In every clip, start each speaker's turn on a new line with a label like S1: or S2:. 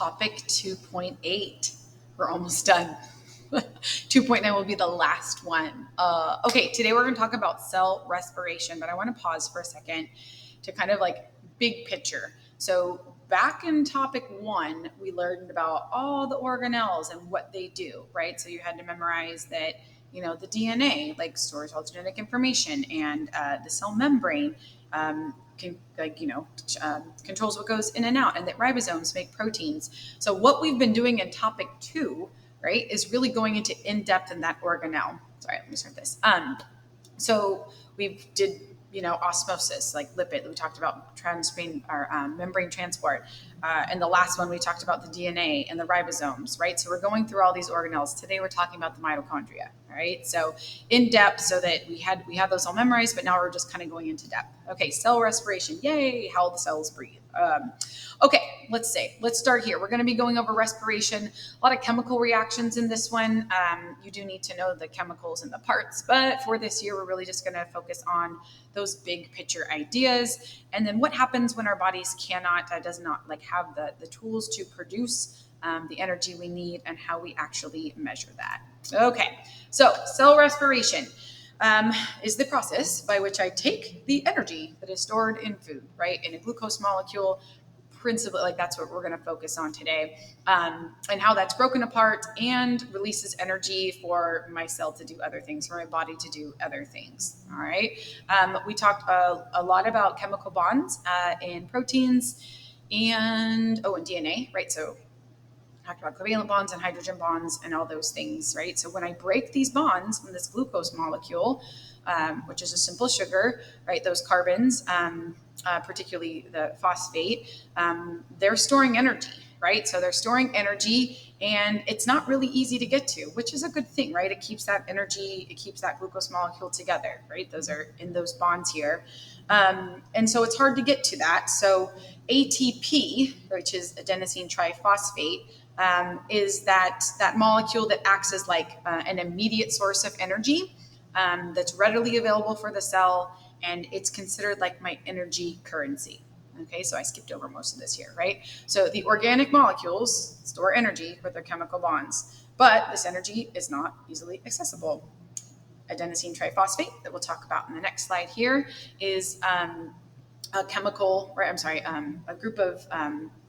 S1: topic 2.8. We're almost done. 2.9 will be the last one. Okay, today we're going to talk about cell respiration, but I want to pause for a second to kind of like big picture. So back in topic 1, we learned about all the organelles and what they do, right? So you had to memorize that, the DNA like stores all genetic information, and the cell membrane controls what goes in and out, and that ribosomes make proteins. So what we've been doing in topic 2, right, is really going into in-depth in that organelle. Sorry, let me start this. So we did, osmosis, like lipid. We talked about membrane transport. And the last one, we talked about the DNA and the ribosomes, right? So we're going through all these organelles. Today, we're talking about the mitochondria, right? So in depth, so that we had those all memorized, but now we're just kind of going into depth. Okay, cell respiration. Yay, how the cells breathe. Okay, let's start here. We're going to be going over respiration. A lot of chemical reactions in this one. You do need to know the chemicals and the parts, but for this year, we're really just going to focus on those big picture ideas. And then what happens when our bodies does not have the tools to produce the energy we need, and how we actually measure that. Okay, so cell respiration is the process by which I take the energy that is stored in food, right, in a glucose molecule, principally, like that's what we're going to focus on today, and how that's broken apart and releases energy for my cell to do other things, for my body to do other things. All right. We talked a lot about chemical bonds in proteins and DNA, right? So talked about covalent bonds and hydrogen bonds and all those things, right? So when I break these bonds from this glucose molecule, which is a simple sugar, right? Those carbons, particularly the phosphate, they're storing energy, right? So they're storing energy, and it's not really easy to get to, which is a good thing, right? It keeps that energy, it keeps that glucose molecule together, right? Those are in those bonds here. And so it's hard to get to that. So ATP, which is adenosine triphosphate, is that molecule that acts as like an immediate source of energy that's readily available for the cell, and it's considered like my energy currency. Okay, so I skipped over most of this here, right? So the organic molecules store energy with their chemical bonds, but this energy is not easily accessible. Adenosine triphosphate, that we'll talk about in the next slide here, is a group of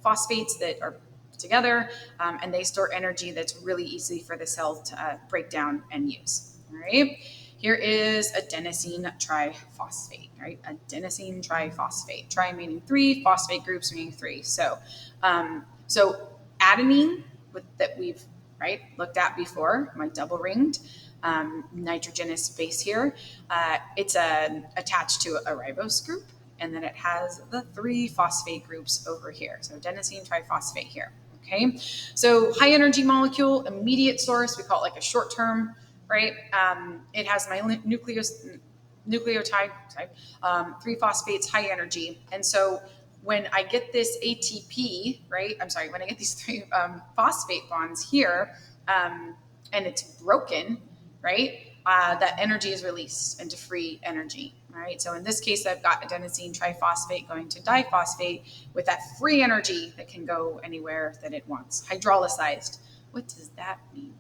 S1: phosphates that are together, and they store energy that's really easy for the cell to break down and use. All right. Here is adenosine triphosphate, right? Adenosine triphosphate. Tri meaning 3, phosphate groups meaning 3. So adenine that we've looked at before, my double ringed nitrogenous base here. It's attached to a ribose group, and then it has the 3 phosphate groups over here. So adenosine triphosphate here. Okay, so high energy molecule, immediate source. We call it like a short term, right? It has my nucleotide, 3 phosphates, high energy. And so when I get this ATP, right? When I get these 3 phosphate bonds here, and it's broken, right? That energy is released into free energy. All right. So in this case, I've got adenosine triphosphate going to diphosphate with that free energy that can go anywhere that it wants. Hydrolyzed. What does that mean?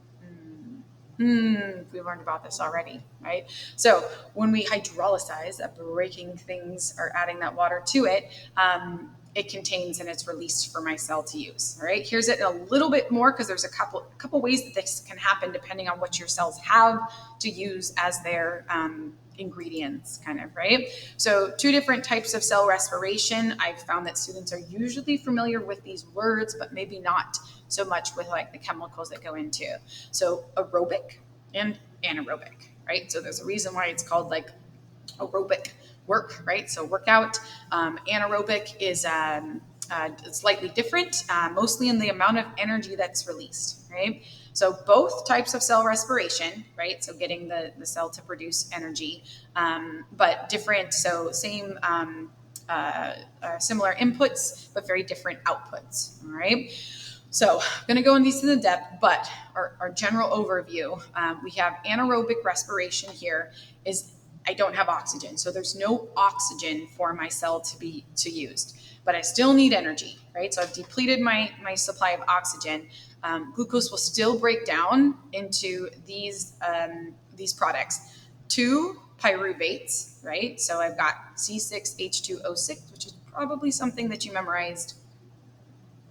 S1: We learned about this already, right? So when we hydrolyze, breaking things or adding that water to it, it contains and it's released for my cell to use. All right, here's it a little bit more, because there's a couple ways that this can happen depending on what your cells have to use as their ingredients, kind of, right? So 2 different types of cell respiration. I've found that students are usually familiar with these words, but maybe not so much with like the chemicals that go into. So aerobic and anaerobic, right? So there's a reason why it's called like aerobic work, right? So workout. Anaerobic is slightly different, mostly in the amount of energy that's released, right? So both types of cell respiration, right? So getting the cell to produce energy, but different. So same, similar inputs, but very different outputs, all right? So I'm going to go into these in the depth, but our general overview, we have anaerobic respiration here is I don't have oxygen. So there's no oxygen for my cell to be used. but I still need energy, right? So I've depleted my supply of oxygen. Glucose will still break down into these products. 2 pyruvates, right? So I've got C6H2O6, which is probably something that you memorized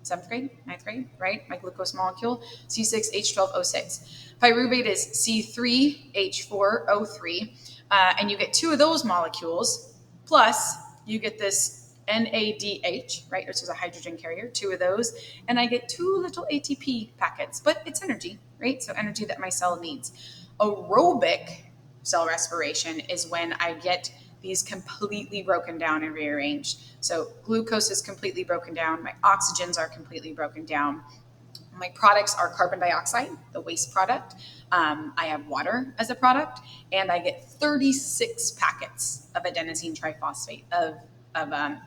S1: 7th grade, 9th grade, right? My glucose molecule, C6H12O6. Pyruvate is C3H4O3, and you get 2 of those molecules, plus you get this NADH, right, which is a hydrogen carrier, 2 of those, and I get 2 little ATP packets, but it's energy, right? So energy that my cell needs. Aerobic cell respiration is when I get these completely broken down and rearranged. So glucose is completely broken down. My oxygens are completely broken down. My products are carbon dioxide, the waste product. I have water as a product, and I get 36 packets of adenosine triphosphate of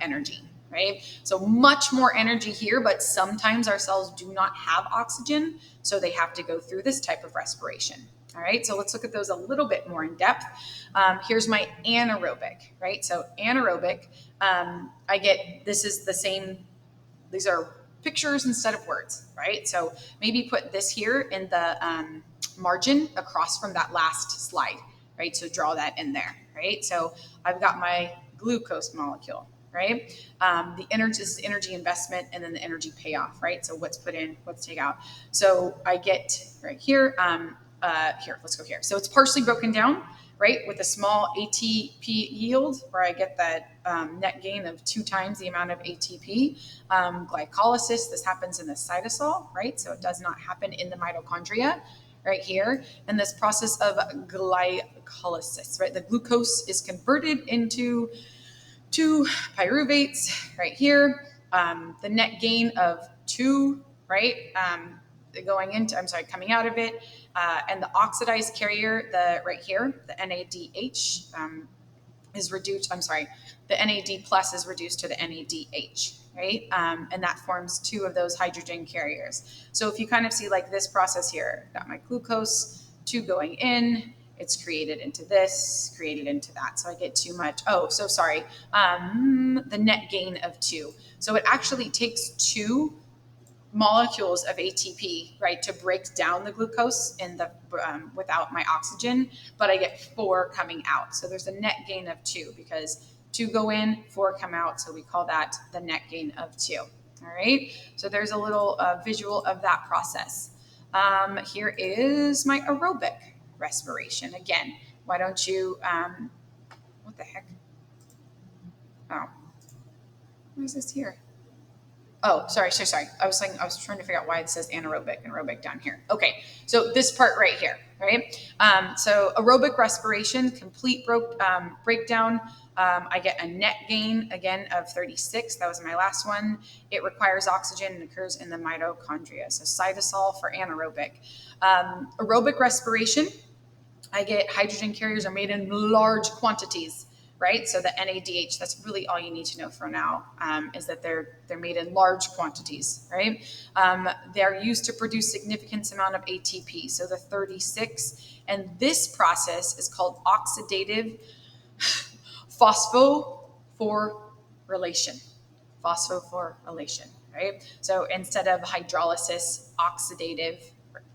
S1: energy, right? So much more energy here, but sometimes our cells do not have oxygen, so they have to go through this type of respiration. All right, so let's look at those a little bit more in depth. Here's my anaerobic, right? So anaerobic, I get, this is the same, these are pictures instead of words, right? So maybe put this here in the margin across from that last slide, right? So draw that in there, right? So I've got my glucose molecule, right? The energy, this is energy investment, and then the energy payoff, right? So what's put in, what's take out. So I get right here, here, let's go here. So it's partially broken down, right, with a small ATP yield where I get that net gain of 2 times the amount of ATP. Glycolysis, this happens in the cytosol, right? So it does not happen in the mitochondria right here. And this process of glycolysis, right? The glucose is converted into 2 pyruvates right here. The net gain of 2, right? Going into, coming out of it, and the oxidized carrier, the right here, the NADH is reduced. The NAD plus is reduced to the NADH, right? And that forms 2 of those hydrogen carriers. So if you kind of see like this process here, got my glucose, 2 going in, it's created into this, created into that. So I get too much. Oh, so sorry. The net gain of 2. So it actually takes 2 molecules of ATP, right, to break down the glucose in the without my oxygen, but I get 4 coming out. So there's a net gain of 2 because 2 go in, 4 come out. So we call that the net gain of 2. All right. So there's a little visual of that process. Here is my aerobic respiration. Again, why don't you, what the heck? Oh, what is this here? Oh, sorry. I was trying to figure out why it says anaerobic down here. Okay, so this part right here, right? So aerobic respiration, complete breakdown. I get a net gain again of 36. That was my last one. It requires oxygen and occurs in the mitochondria. So cytosol for anaerobic. Aerobic respiration, I get hydrogen carriers are made in large quantities, right? So the NADH, that's really all you need to know for now, is that they're made in large quantities, right? They're used to produce significant amount of ATP, so the 36. And this process is called oxidative phosphorylation. Phosphorylation, right? So instead of hydrolysis, oxidative,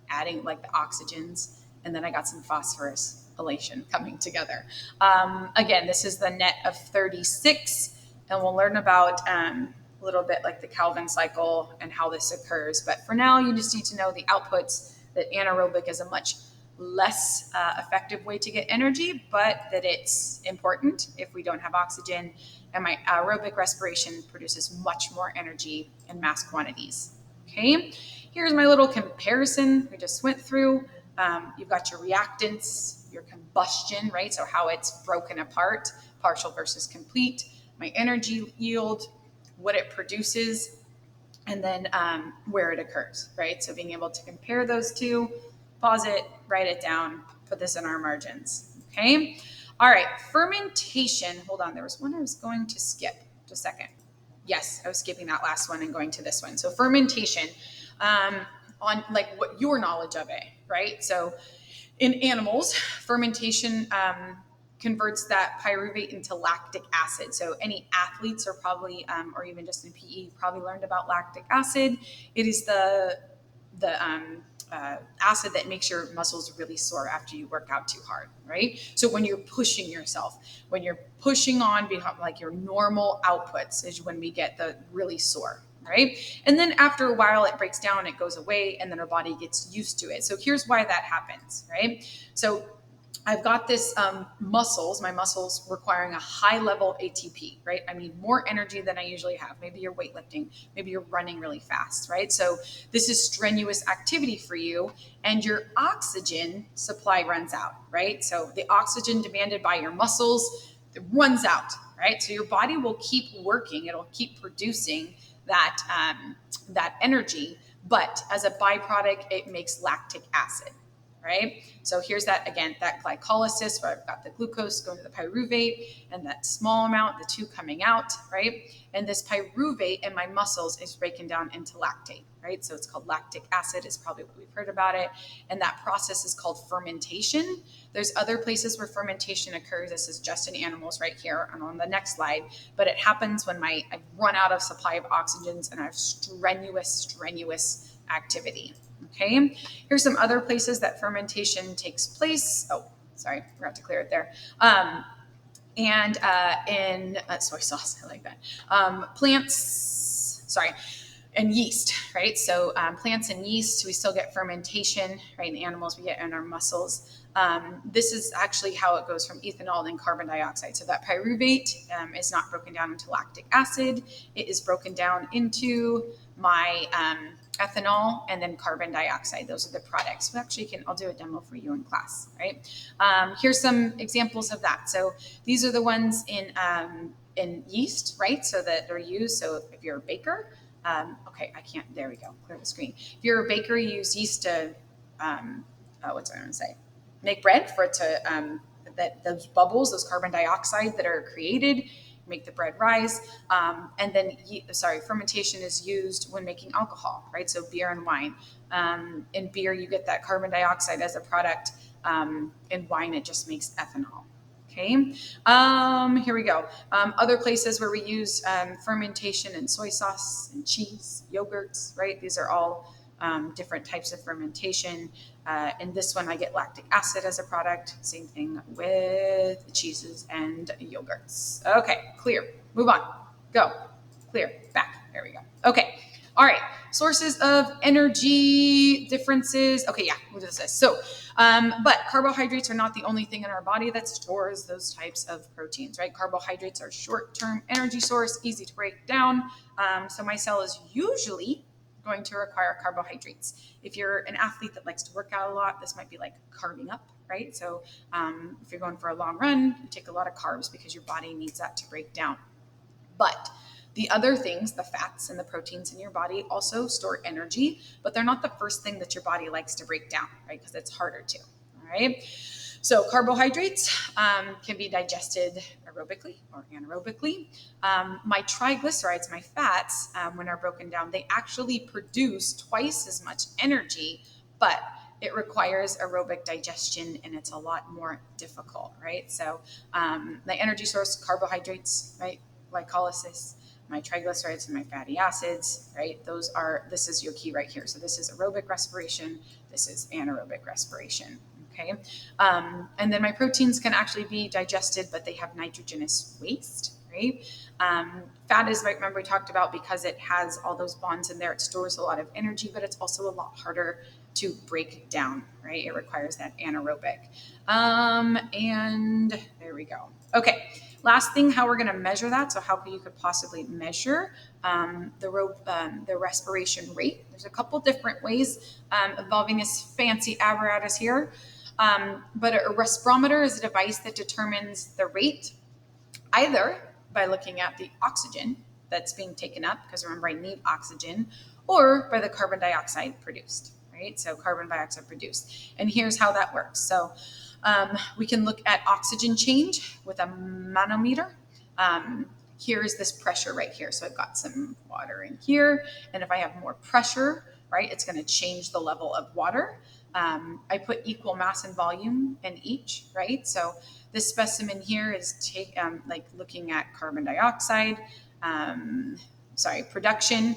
S1: adding like the oxygens, and then I got some phosphorylation coming together. Again, this is the net of 36, and we'll learn about a little bit like the Calvin cycle and how this occurs. But for now, you just need to know the outputs, that anaerobic is a much less effective way to get energy, but that it's important if we don't have oxygen. And my aerobic respiration produces much more energy in mass quantities. Okay, here's my little comparison we just went through. You've got your reactants, your combustion, right? So how it's broken apart, partial versus complete, my energy yield, what it produces, and then where it occurs, right? So being able to compare those two, pause it, write it down, put this in our margins, okay? All right, fermentation. Hold on, there was one I was going to skip. Just a second. Yes, I was skipping that last one and going to this one. So fermentation, on like what your knowledge of it, right? So in animals, fermentation converts that pyruvate into lactic acid. So any athletes are probably, or even just in PE, probably learned about lactic acid. It is the acid that makes your muscles really sore after you work out too hard, right? So when you're pushing yourself, when you're pushing on behind like your normal outputs is when we get the really sore, right? And then after a while it breaks down, it goes away, and then our body gets used to it. So here's why that happens, right? So I've got this my muscles requiring a high level ATP, right? I need more energy than I usually have. Maybe you're weightlifting, maybe you're running really fast, right? So this is strenuous activity for you, and your oxygen supply runs out, right? So the oxygen demanded by your muscles runs out, right? So your body will keep working, it'll keep producing that energy, but as a byproduct, it makes lactic acid. Right? So here's that again, that glycolysis where I've got the glucose going to the pyruvate and that small amount, the two coming out, right? And this pyruvate in my muscles is breaking down into lactate, right? So it's called lactic acid is probably what we've heard about it. And that process is called fermentation. There's other places where fermentation occurs. This is just in animals right here and on the next slide. But it happens when I've run out of supply of oxygens and I have strenuous activity. Okay, here's some other places that fermentation takes place. Oh, sorry, forgot to clear it there. In soy sauce, I like that. And yeast, right? So plants and yeast, we still get fermentation, right? In animals, we get in our muscles. This is actually how it goes from ethanol and carbon dioxide. So that pyruvate is not broken down into lactic acid. It is broken down into my ethanol and then carbon dioxide. Those are the products. So actually, I'll do a demo for you in class, right? Here's some examples of that. So these are the ones in yeast, right? So that they're used. So if you're a baker, there we go, clear the screen. If you're a baker, you use yeast to, make bread for it to, those bubbles, those carbon dioxide that are created, make the bread rise. And then, fermentation is used when making alcohol, right? So beer and wine. In beer, you get that carbon dioxide as a product. In wine, it just makes ethanol. Okay, here we go. Other places where we use fermentation in soy sauce and cheese, yogurts, right? These are all different types of fermentation. In this one, I get lactic acid as a product. Same thing with cheeses and yogurts. Okay, clear. Move on. Go. Clear. Back. There we go. Okay. All right. Sources of energy differences. Okay, yeah, we'll do this. So, but carbohydrates are not the only thing in our body that stores those types of proteins, right? Carbohydrates are short-term energy source, easy to break down. So my cell is usually going to require carbohydrates. If you're an athlete that likes to work out a lot, this might be like carving up, right? So if you're going for a long run, you take a lot of carbs because your body needs that to break down. But the other things, the fats and the proteins in your body also store energy, but they're not the first thing that your body likes to break down, right? Because it's harder to, all right? So carbohydrates can be digested aerobically or anaerobically. My triglycerides, my fats, when are broken down, they actually produce twice as much energy, but it requires aerobic digestion and it's a lot more difficult, right? So the energy source, carbohydrates, right? Glycolysis, my triglycerides and my fatty acids, right? This is your key right here. So this is aerobic respiration. This is anaerobic respiration. Okay. And then my proteins can actually be digested, but they have nitrogenous waste, right? Fat is, remember we talked about, because it has all those bonds in there, it stores a lot of energy, but it's also a lot harder to break down, right? It requires that anaerobic. And there we go. Okay. Last thing, how we're going to measure that. So how you could possibly measure the respiration rate. There's a couple different ways involving this fancy apparatus here. But a respirometer is a device that determines the rate either by looking at the oxygen that's being taken up, because remember I need oxygen, or by the carbon dioxide produced, right? So carbon dioxide produced. And here's how that works. So we can look at oxygen change with a manometer. Here's this pressure right here. So I've got some water in here. And if I have more pressure, right, it's going to change the level of water. I put equal mass and volume in each, right? So This specimen here is like looking at carbon dioxide, production,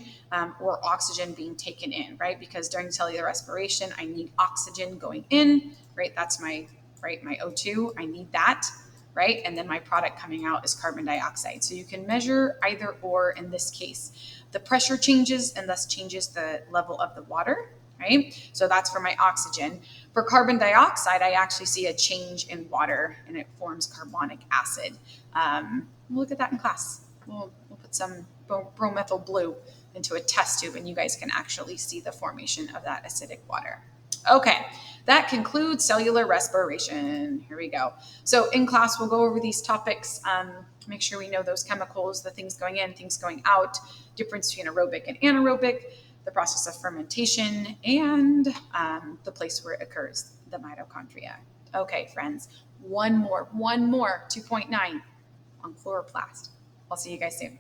S1: or oxygen being taken in, right? Because during cellular respiration, I need oxygen going in, right? That's my O2. I need that, right? And then my product coming out is carbon dioxide. So you can measure either or in this case. The pressure changes and thus changes the level of the water, right? So that's for my oxygen. For carbon dioxide, I actually see a change in water and it forms carbonic acid. We'll look at that in class. We'll put some bromethyl blue into a test tube and you guys can actually see the formation of that acidic water. Okay, that concludes cellular respiration. Here we go. So in class, we'll go over these topics, make sure we know those chemicals, the things going in, things going out, difference between aerobic and anaerobic, the process of fermentation, and the place where it occurs, the mitochondria. Okay, friends, one more, 2.9 on chloroplast. I'll see you guys soon.